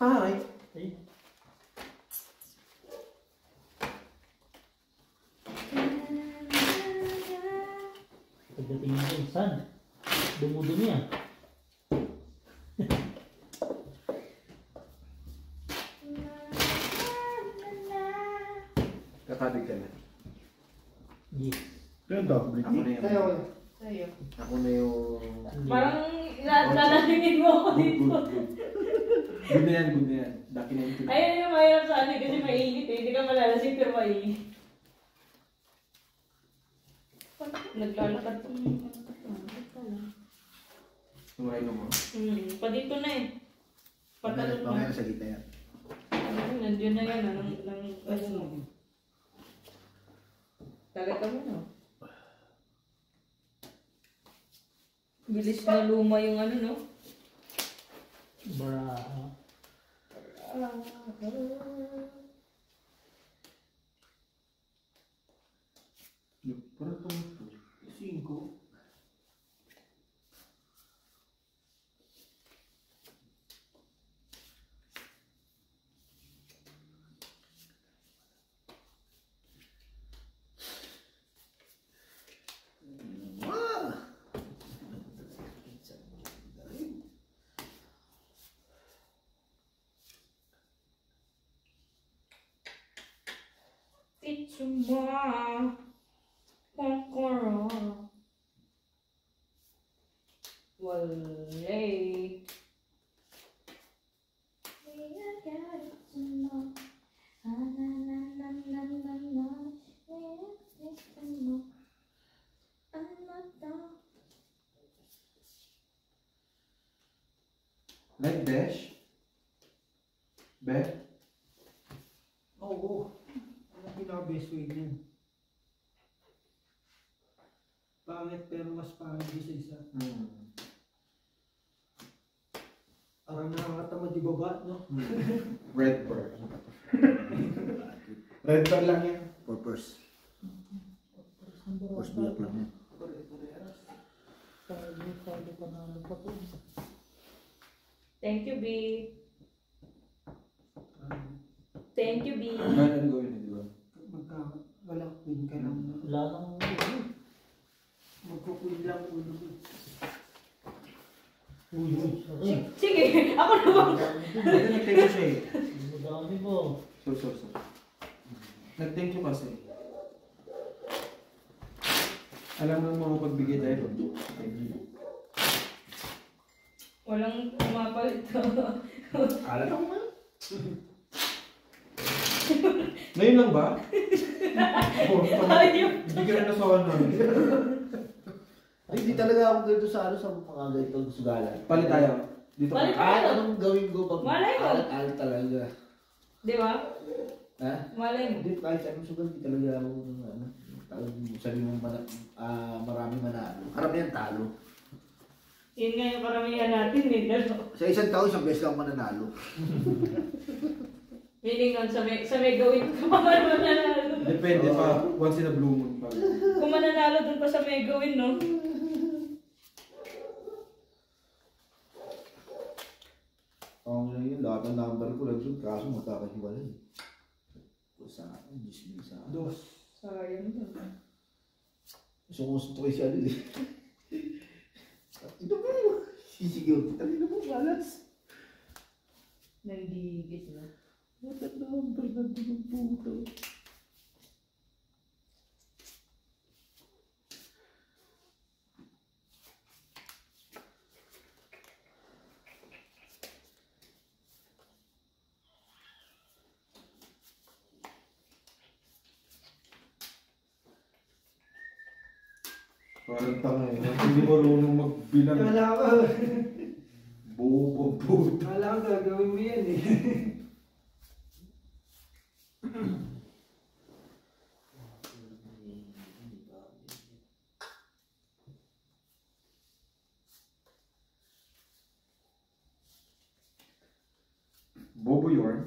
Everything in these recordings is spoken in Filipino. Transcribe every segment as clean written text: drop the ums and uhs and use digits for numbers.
Hi. Ay. Pagdating natin, saan? Dumudumi yan. Katabi ka na. Yes. Pero ako na yung... Sa'yo. Ako na yung... Parang lalangin mo ako dito. Good na yan, good na yan. Daki na yung... Ayun yung mahirap sa atin kasi mainit eh. Hindi ka malalasing pero mainit. Naglalakad pa. Tumaino mo? Pa dito na eh. Patalon na. Mamaya sa gitna yan. Nandiyan na yan. Ng Tagat ka mo no? Bilis na luma yung ano no? Bra. Parang itong 5. It's more kokoro. Walay. Like dash? Be? Oo. Ang pinaka-best way din. Pangit pero mas pangit isa isa. Parang nakakatamad di baba, no? Red bird. Red bird lang yan. Purpose. Purpose biyak lang yan. Thank you, B. Thank you, B. Ganun gawin eh, di ba? Walang queen ka lang. Wala nang Magkukuin lang ulo ko. Uy. Sige, ako naman. Dito nag-thank you siya eh. Madami po. Sorry. Nag-thank you kasi. Alam mo mga pagbigay dahil thank you. Walang pumapalit. Alam mo ba? Ngayon lang ba? Hindi ka rin nasawan namin. Ay, hindi talaga ako ganito sa mga ganitong sugalan. Palit tayo. Dito Palit ka. Kahit anong gawin ko pag Malay mo. alat-alat talaga. Di ba? Ha? Malay mo. Hindi, kahit anong sugal, hindi talaga ako, sabi mo maraming manalo. Karamihan talo. Yun nga yung karamihan natin eh. Sa isang taon, isang beses lang mananalo. Meaning nun, sa may gawin ko pa man mananalo. Depende pa. Once in a blue moon pa. Kung mananalo dun pa sa may gawin, no? Ang yun, lahat ng number ko lang doon, kaso magkakahiwalay. Kung sa akin, 10,000 sa akin. Sayang dun. Gusto ko siya din eh. Ito kayo. Sisigaw. Talino mo, malas. Nandigit na. What a number na din ang puto. Parang tanga eh. Hindi marunong magbilang. Kala ka. Bobo puto. Kala ka gagawin mo yan eh. Bobo yarn.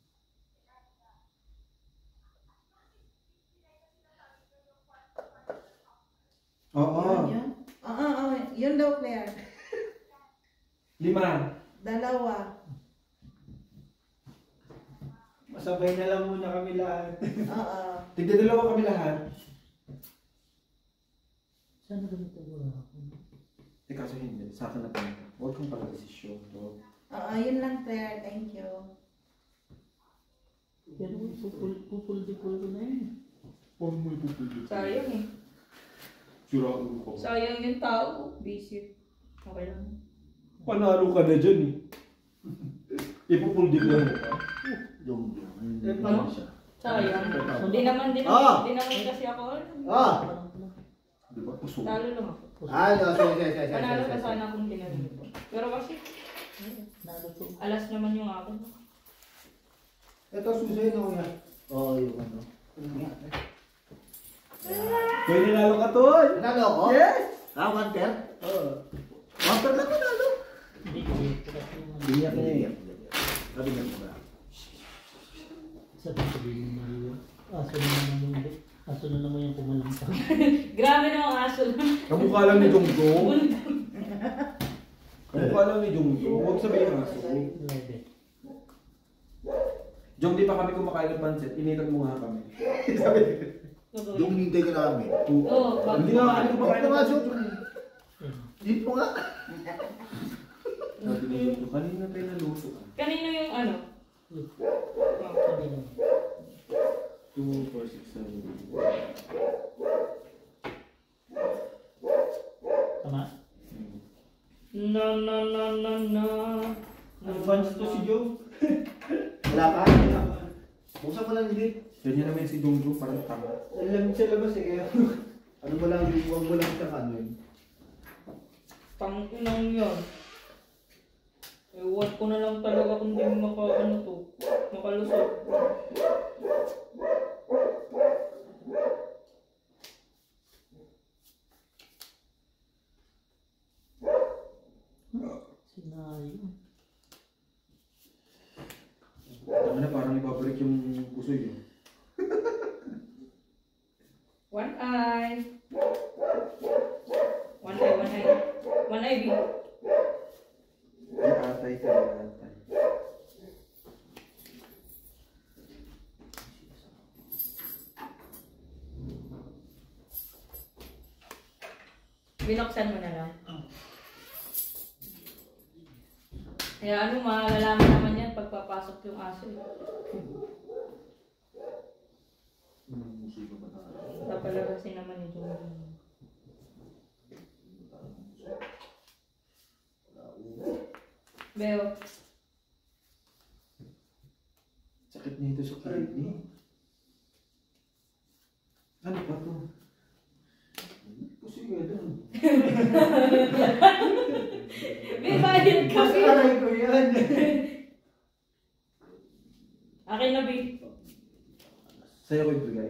Yun daw, Claire. 5. 2. Masabay na lang muna kami lahat. Oo. Tigda 2 kami lahat. Sana ganito wala ako. Kaso hindi. Sa akin na pa. Huwag kang pala desisyon. Oo, yun lang, Claire. Thank you. Pero pupul-dipul ko na yun. Huwag mo ipupulit. Sayang eh. Siraan ko. Sayang yung tao. Busy. Okay lang. Panalo ka na dyan eh. Ipupuldik lang mo ka. Yung. Ano? Sayang. Hindi naman kasi ako. Di ba? Puso. Talo lang ako. Sige. Panalo na sana akong tinalo ko. Pero kasi, Nalo ko. alas naman yung akin. Ito, susunod na kuya. Oo, yung ano. Kaya ninalo ka to. Nanalo ako? Yes! One pair? Oo. One pair lang nanalo. Hindi ko yung Biniyak niya eh. Sabi niya mo ba? sabihin mo Mario. Aso na naman yung aso na naman yung kumalangtang. Grabe namang aso. Kamukha lang ni Jongjong. Kamukha lang ni Jongjong. Huwag sabihin ang aso. Lebe. Jong, di pa kami kumakain ng pancit. Initan mo nga kami. Yung hinintay ka namin. Oo, Hindi nga kami kumakain ng pancit. Hindi po nga. Sabi ni Jongjong, kanina tayo naluto. Kanino yung ano? Sabi na. 2, 4, 6, 7. Tama? Na. Advance to si Joe. Wala ka? Buksan mo lang hindi. Ganyan naman si Jongjong, parang tanga. Alam sa labas eh kaya. Ano mo lang, huwag mo lang siyang ano yun. Tanginang yun. Ewan ko na lang talaga kung di makalusot. Sinayo. Tama na, parang ibabalik yung puso yun. One eye. One eye, B. Ay, atay ka, atay. Binuksan mo na lang. Kaya ano, malalaman naman yan pagpapasok yung aso. Musika ba tayo? Papalagasin naman yung Jongjong. Beo. Sakit nito sa kidney. Ano pa to? Kasi nga doon. May bayad kasi. Aray ko yan. Akin na, B. Sa'yo ko ibigay.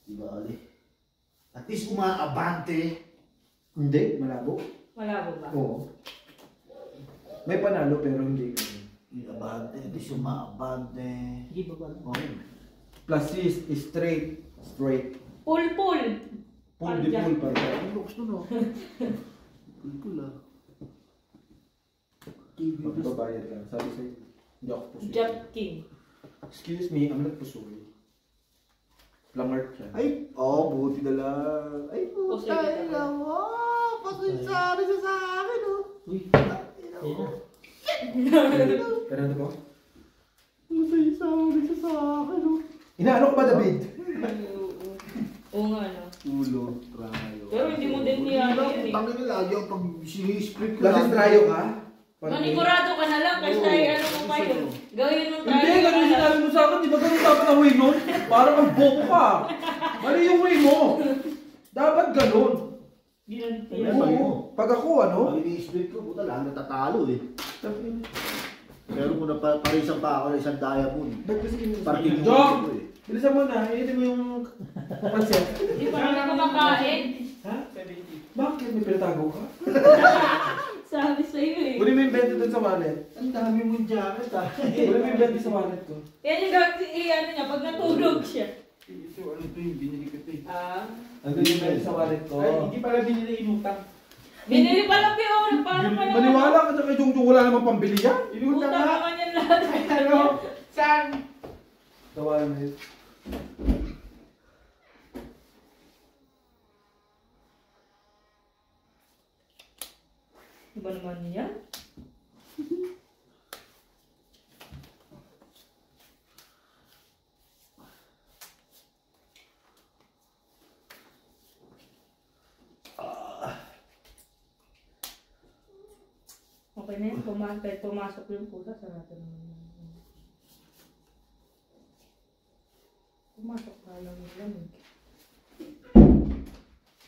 Diba, Ali? At least umaabante. Hindi, malabo. Malabo ba? Oo. May panalo pero hindi. Abante, at least umaabante. Sige ba ba? Okay. Plus is straight. Straight. Pull. Pull di pull pa rin. Ang looks nun, oh. Pulpul, ah. Magbabayad ka. Sabi sa'yo, hindi ako pusoy. Jump king. Excuse me, I'm not pusoy. Langart siya. Ay, buti na lang. Ay, Pusoy puta, ka ina mo. Pasensari siya sa akin, oh. Uy, ayun na. Pero ano ko? Pasensari siya sa akin, oh. Inaano ko ba, David? Oo nga, no. Ulo, trayo. Pero hindi mo din niya yun eh. Tangin nila, yung pag sini-split ko Kasi trayo ka? Manigurado ka na lang kasi ano mo kayo. Gawin mo tayo. Hindi, ganun sinabi mo sa akin. Di ba ganun dapat ang way nun? Parang ang bobo ka. Mali yung way mo. Dapat ganun. Ayan, mali mo. Pag ako, ano? Pag ini-split ko, puta lang, natatalo eh. Pero kung naparisan pa ako ng isang diamond, Ba't kasi parking Jok! ko eh. Bilisan mo na. Initin mo yung pansit. Hindi pa namin kumakain. Ha? Bakit? May pinatago ka? Sabi sa'yo eh. Kunin mo yung 20 dun sa wallet. Ang dami mong jacket ah. Kunin mo yung 20 sa wallet ko. Yan yung gagawin ano niya pag natulog siya. Ito, ano to yung binili ko to eh. Ang ganyan na sa wallet ko. Ay, hindi pala binili inutang. Binili pa lang yun. Paano pa lang? Maniwala ka sa kay Jungjung, wala namang pambili yan. Inutang Utang nga. naman yan lahat. Ano? Saan? Tawa na yun. Iba naman yan. Okay na yun. Pumasok yung pusa. Sarado naman yun. Pumasok na lang yung lamig.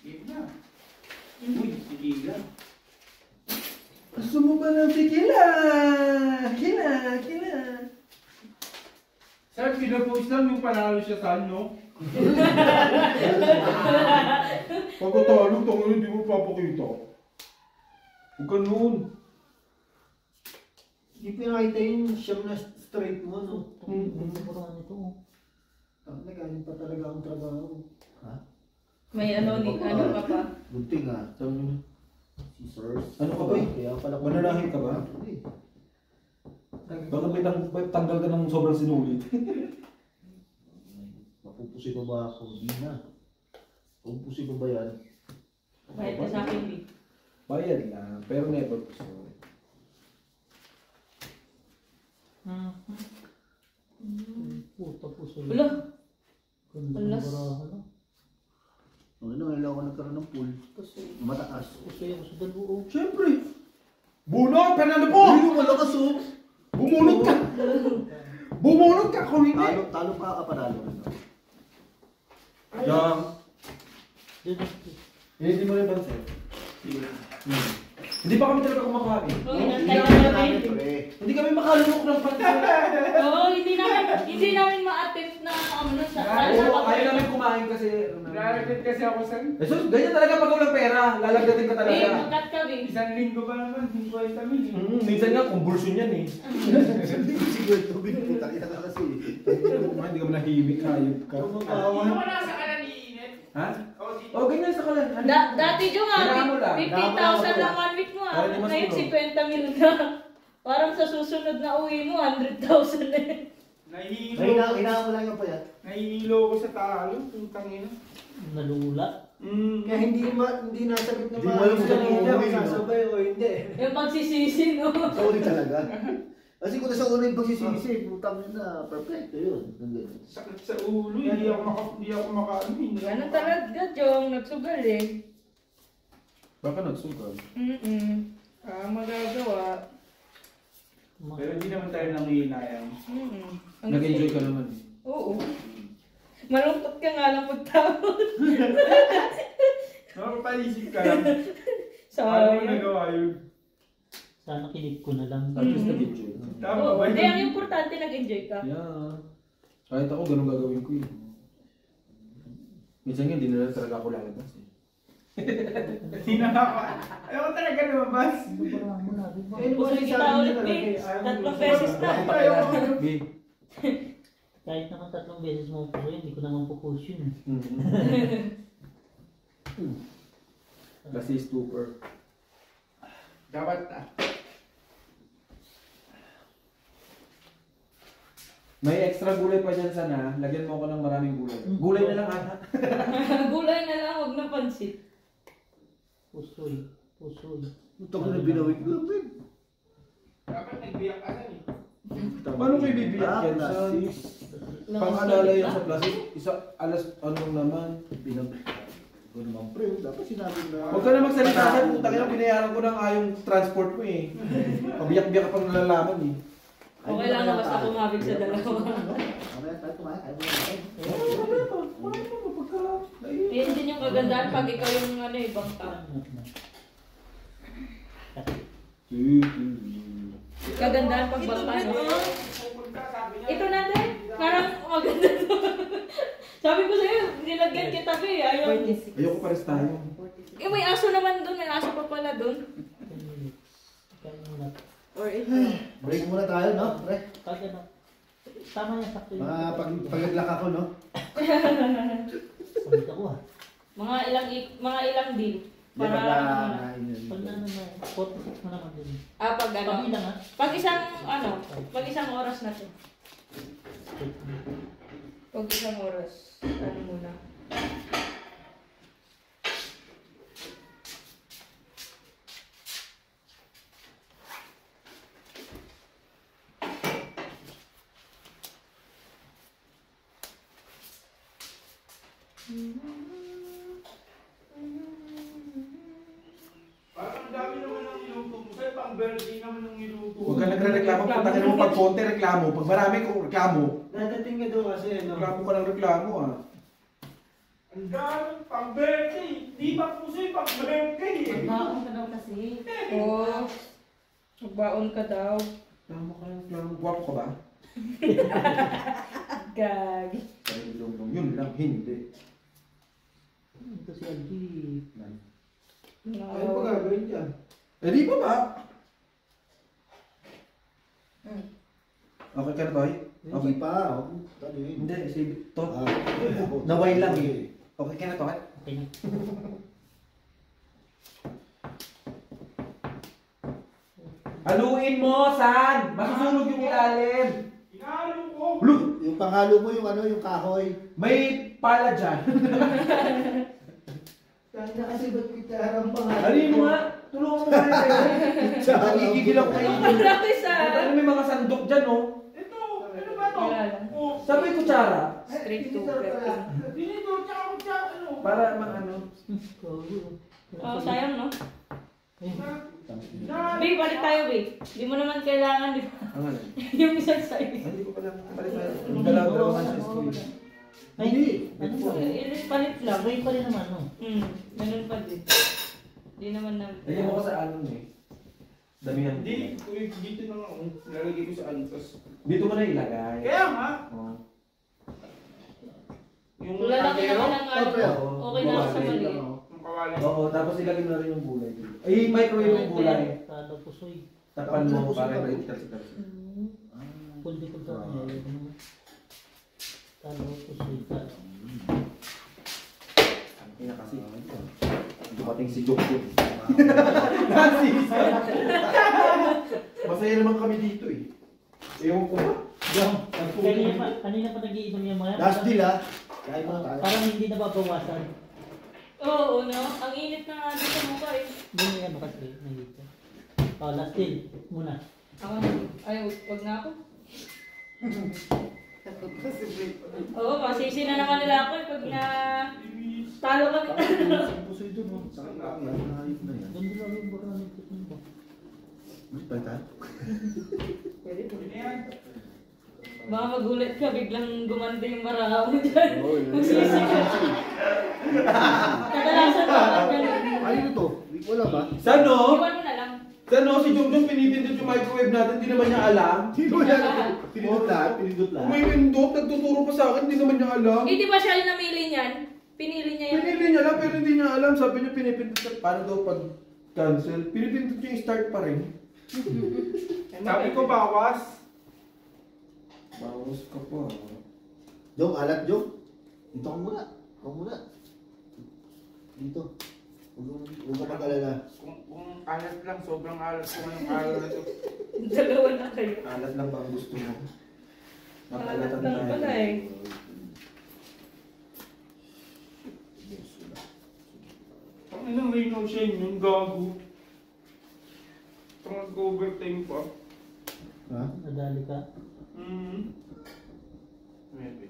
Game na. Uy, tigilan. Gusto mo ba ng tequila? Kila. Saan pinapost lang yung panalo siya sa ano? Pagkatalo, tango hindi mo papakita. Huwag ka nun. Hindi pinakita yung siyam na straight mo, no? Parang ito. Nagaling pa talaga ang trabaho. May ano ka pa. Gunting ah. Sabi mo, Scissors. Ano ka ba? Kaya pala Mananahin ka ba? Hindi. Baka may tanggal ka ng sobrang sinulit. Mapupusi pa ba ako? Hindi na. Mapupusi pa ba yan? Kahit ka sa akin, B. Bayad lang, pero never gusto. Puta puso. Wala. Ganda Alas. ng barahan. Ngayon ako nagkaroon ng pool. Mataas. Puso yung sa dalawa. Siyempre! Bunot! Panalo mo! Hindi mo malakas oh! Bumunot ka! Bumunot ka kung hindi! Talo ka panalo. Yang! Dito. Hindi mo rin pansin. Hindi pa kami talaga kumakain. Oo, inantay na namin. Hindi kami makalunok ng pansin. Oo, hindi namin ma-attempt na ano sa Ayaw namin kumain kasi... Nalagad kasi ako sa Eh, so, ganyan talaga pag walang pera. Lalagdating ka Eh, talaga. magkat ka, B. isang linggo pa naman, 50 mil. Minsan nga, conversion yan eh. Siguro tubig puta. Kita ka kasi. Hindi ka manahimik, hayop ka. Hindi mo nasa kanan iinit. Ha? O, di. Oh, ganyan sa kalan. Dati Jo nga, Kailangan mo lang. 50,000 lang 1 week mo ah. Para di mas Ngayon tulo. 50 mil na. Parang sa susunod na uwi mo, 100,000 na eh. Nahihilo. Hinahan mo lang yung payat. Nahihilo ko sa talo. Putang ina. Nalula. Kaya hindi nasagot na Hindi mo alam kung saan kanina uuwi, kung no? sasabay o hindi. Yung pagsisisi, no? Sorry talaga. Kasi kung nasa una yung pagsisisi, putang na, perfecto yun. Sakit sa ulo. Hindi ako makaano. Ano talaga, Jong? Nagsugal eh. Baka nagsugal. Magagawa. Pero hindi naman tayo nangihinayang. Nag-enjoy ka naman eh. Oo. Malungkot ka nga lang pagtapos. Nakapalisip ka lang. Paano mo Sayang. nagawa yun? Sana kinip ko na lang. At least nag-enjoy. Tama Oo, ba hindi, yun? ang importante nag-enjoy ka. Yeah. Kahit ako, ganun gagawin ko eh. Minsan nga, hindi na talaga ako lalabas eh. Hindi na ako. Ayaw ko talaga lumabas. Parang mo na, di ba? Eh, Gusto wala kita sabi ulit, niya talaga babe. eh. Ayaw mo Tatlong gusto. beses na. Ako pakialam. B. Kahit naman 3 beses mo po yun, hindi ko naman pupush yun. Kasi stupor. Dapat na. May extra gulay pa dyan sana. Lagyan mo ako ng maraming gulay. Gulay na lang ata. Gulay na lang, huwag na pansit. Pusoy. Pusoy. Putang na binawit ko lang, Ben. Dapat nagbiyak ka na eh. Paano kayo bibiyak yan sa pang-alala yan sa plastic? Isa, anong naman? Ito naman, pre. Dapat sinabi na. Huwag ka na magsalita sa puta ka na pinayaran ko ng ayong transport mo eh. Pabiyak-biyak ka pang nalalaman eh. Okay lang na basta kumabig sa dalawa. Mamaya tayo kumain. Kaya mo naman. Yan din yung kagandahan pag ikaw yung ibang tao. Kagandahan pag bangka, no? Ito natin, parang maganda to. Sabi ko sa'yo, nilagyan kita ba eh, ayaw. Ayoko pares tayo. Eh, may aso naman doon, may aso pa pala doon. 10 minutes. Kaya muna. Or ito. Break muna tayo, no? Pre. Pag ano, tama yan sakto yun. Mga pag-naglak ako, no? Pagod ako ah. Mga ilang din. Yan Para pagka ano na. kain yun. Pag na 46 na naman din. Pag ano, Pabilang ah. pag isang oras na to. Pag isang oras, ano muna. Parang ang dami naman ng niluto mo. Sa'yo pang birthday naman ng niluto. Huwag ka nagre-reklamo. Pagtagal mo pag konti reklamo. Pag marami kong reklamo, Nadating ka doon kasi, no? reklamo ka ng reklamo ah. Ang dami pang birthday. Di ba po sa'yo pang birthday eh? Magbaon ka daw kasi. Oh, magbaon ka daw. Reklamo ka ng reklamo. Guwapo ka ba? Gag. Sabi ng yun lang, hindi. Ito si Algie. Ano pa gagawin dyan? Eh di ba ba? Hmm. Okay ka na, Toy? Okay pa. Ano yun? Hindi, si Tot. Ah, Naway lang eh. Okay ka na, Toy? Okay na. Haluin mo, San! Masusunog yung ilalim! Inalo ko. Look! Yung panghalo mo yung ano, yung kahoy. May pala dyan. Kaya kasi ba't kita harang pangalan? Haluin mo nga! Tulungan mo nga rin. Nagigigil ako kayo. Marami sa... Ano may mga sandok dyan, oh? Ito, ano ba to? Wala lang. Oh, Sabi ko, Chara. Straight to prep. dinito, tsaka ano. Para mang ano. Oh, sayang, no? Na, Babe, balik tayo, babe. Di mo naman kailangan, di ba? Ang ano? Yung isang sa'yo. Hindi ko pala. Balik na. Dalaw man sa school. Ay, Hindi. ano ba? Palit lang. Sabay pa rin naman, no? Ganun pa din. Di naman na... Lagyan mo ko sa ano eh. Damihan. hindi, dito na nga ako. Lalagay ko sa antas. Dito mo na ilagay. Kaya nga, Oh. yung Lalaki kaldero, naman ang ano. Oo. Okay na ako sa maliit. yung kawali. Oo, tapos ilagay mo na rin yung gulay. Ay, microwave yung gulay. Kala ko soy. Tapan mo para hindi kasi. Puldi ko sa kanya. Kala ko soy. Ang na kasi. Dumating si Jokyo. Nasis! Masaya naman kami dito eh. Ewan ko ba? Kanina pa nag-iinom yung mga. Last deal ah. Kaya mo tayo. Parang hindi nababawasan. Oo, no? Ang init na nga dito sa mukha eh. Doon yan kasi nandito. Oh, last deal. Muna. Ako na. Ay, wag na ako. Oo, masisi na naman nila ako eh pag na... Talo kami. Pusoy doon mo. Saan na yan? Nahayop na yan. Doon lang yung baka nagtitin ko. Mas palitan? Pwede po. Yun na yan. Baka magulat ka, biglang gumanda yung marahaw mo dyan. Oo, yun. Magsisi ka. Kadalasan ba? Ano to? Wala ba? Sano? Iwan mo na lang. Sano? Si Jokyo pinipindot yung microwave natin, di naman niya alam. Sino yan? Pinindot lahat? Pinindot Kung lahat? may pindot, nagtuturo pa sa akin, di naman niya alam. Eh, di ba siya yung namili niyan? Pinili niya yan. Pinili niya lang, pero hindi niya alam. Sabi niya pinipindot siya. Paano daw pag cancel? Pinipindot niya yung start pa rin. Sabi ko bawas. Bawas ka pa. Jong, alat Jong. Dito ka muna. Ikaw muna. Dito. Huwag ka mag-alala. Kung alat lang, sobrang alat ko ngayong alat na to. Dalawa na kayo. Alat lang ba ang gusto mo? Alat lang pala eh. Ang ilang Reno Shane yung gago. Ito nag-overtime pa. Ha? Nadali ka. Maybe.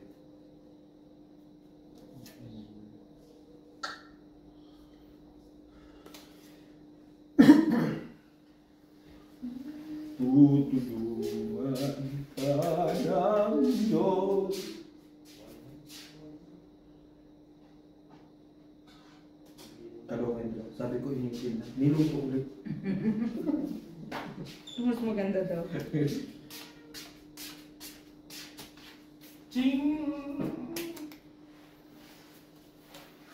Tutulungan ka ng Diyos. Kalungan daw. Sabi ko initin na. Niluto ulit. Mas maganda daw. Ching!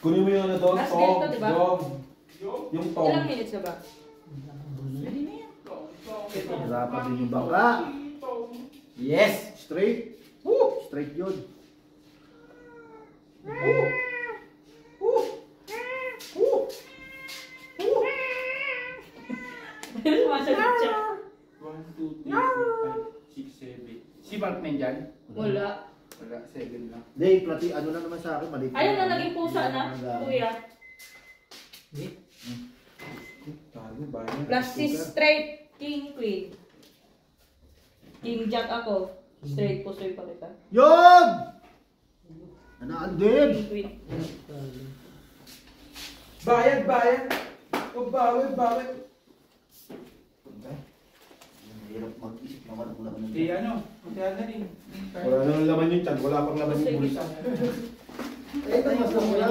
Kunin mo yung ano doon, Last Tom, game to, diba? Dom. Yo! Yung Tom. Ilang minutes na ba? Hirapan din yung bangka. Yes! Straight. Woo! Straight yun. Sumasagot siya. 1, 2, 3, 4, 5, 6, 7. Si Mark nandyan? Wala. Wala, 7 lang. Hindi, plati, ano na naman sa akin, maliit. Ayun na, naging pusa na, kuya. Tago, bayan. Plus si straight, king, queen. King jack ako. Straight puso yung pakita. Yun! Nanaan din! King, queen. Bayad, bayad. O bawal, bawal. Hirap mag-isip naman kung laman Si ano? Si ano rin? Wala nang laman yung tiyan, wala pang laman yung bulsa. Eh, ito mas wala.